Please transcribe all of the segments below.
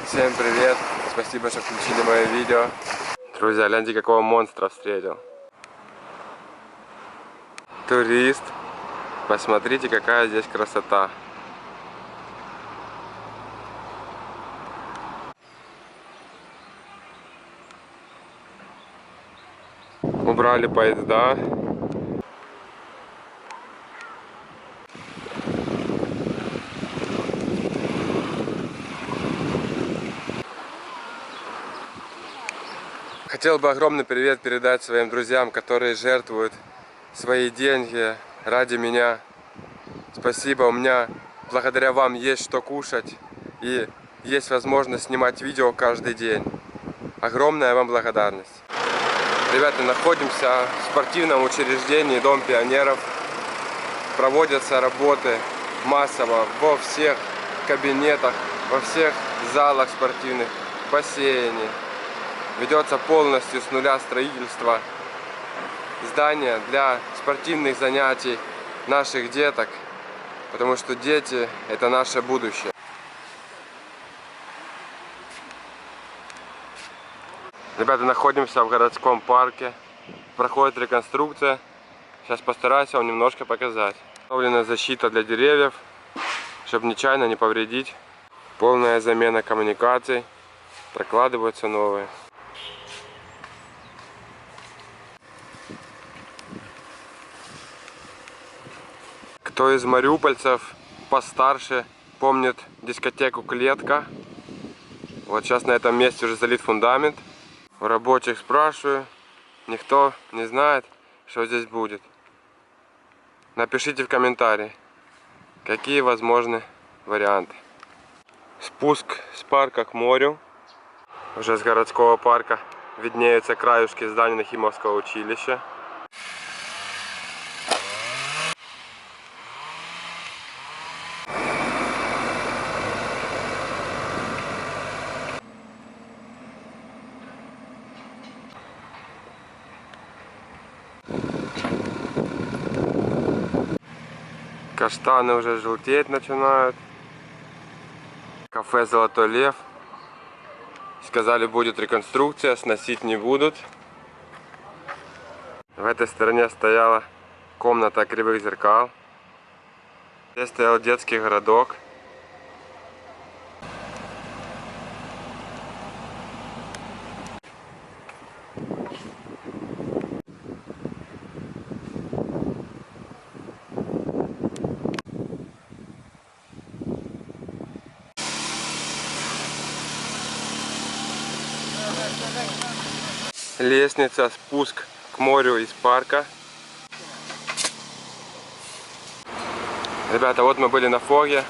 Всем привет! Спасибо, что включили мое видео. Друзья, гляньте, какого монстра встретил. Турист. Посмотрите, какая здесь красота. Убрали поезда. Хотел бы огромный привет передать своим друзьям, которые жертвуют свои деньги ради меня. Спасибо, у меня благодаря вам есть что кушать и есть возможность снимать видео каждый день. Огромная вам благодарность. Ребята, находимся в спортивном учреждении Дом пионеров. Проводятся работы массово во всех кабинетах, во всех залах спортивных, в бассейне. Ведется полностью с нуля строительство здания для спортивных занятий наших деток, потому что дети – это наше будущее. Ребята, находимся в городском парке, проходит реконструкция. Сейчас постараюсь вам немножко показать. Установлена защита для деревьев, чтобы нечаянно не повредить. Полная замена коммуникаций, прокладываются новые. Кто из мариупольцев постарше помнит дискотеку «Клетка»? Вот сейчас на этом месте уже залит фундамент. У рабочих спрашиваю, никто не знает, что здесь будет. Напишите в комментарии, какие возможны варианты. Спуск с парка к морю. Уже с городского парка виднеются краюшки здания Нахимовского училища. Каштаны уже желтеть начинают. Кафе «Золотой лев». Сказали, будет реконструкция, сносить не будут. В этой стороне стояла комната кривых зеркал. Здесь стоял детский городок. Лестница, спуск к морю из парка. Ребята, вот мы были на Фоге,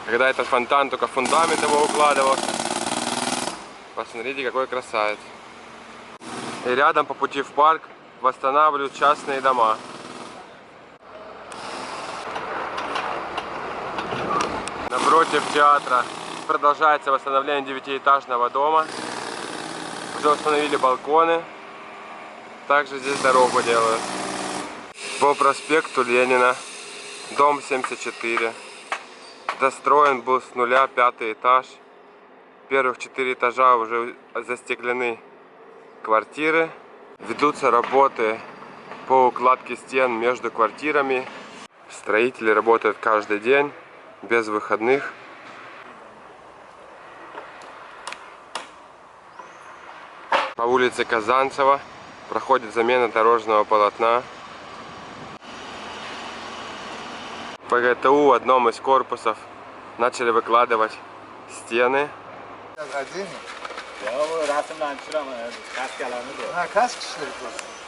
когда этот фонтан только фундамент его укладывал. Посмотрите, какой красавец. И рядом по пути в парк восстанавливают частные дома. Напротив театра продолжается восстановление девятиэтажного дома. Уже установили балконы. Также здесь дорогу делают. По проспекту Ленина, дом 74. Достроен был с нуля 5-й этаж. Первых 4 этажа уже застеклены квартиры. Ведутся работы по укладке стен между квартирами. Строители работают каждый день, без выходных. По улице Казанцева проходит замена дорожного полотна. По ГТУ в одном из корпусов начали выкладывать стены. Kaç kişilik olsun?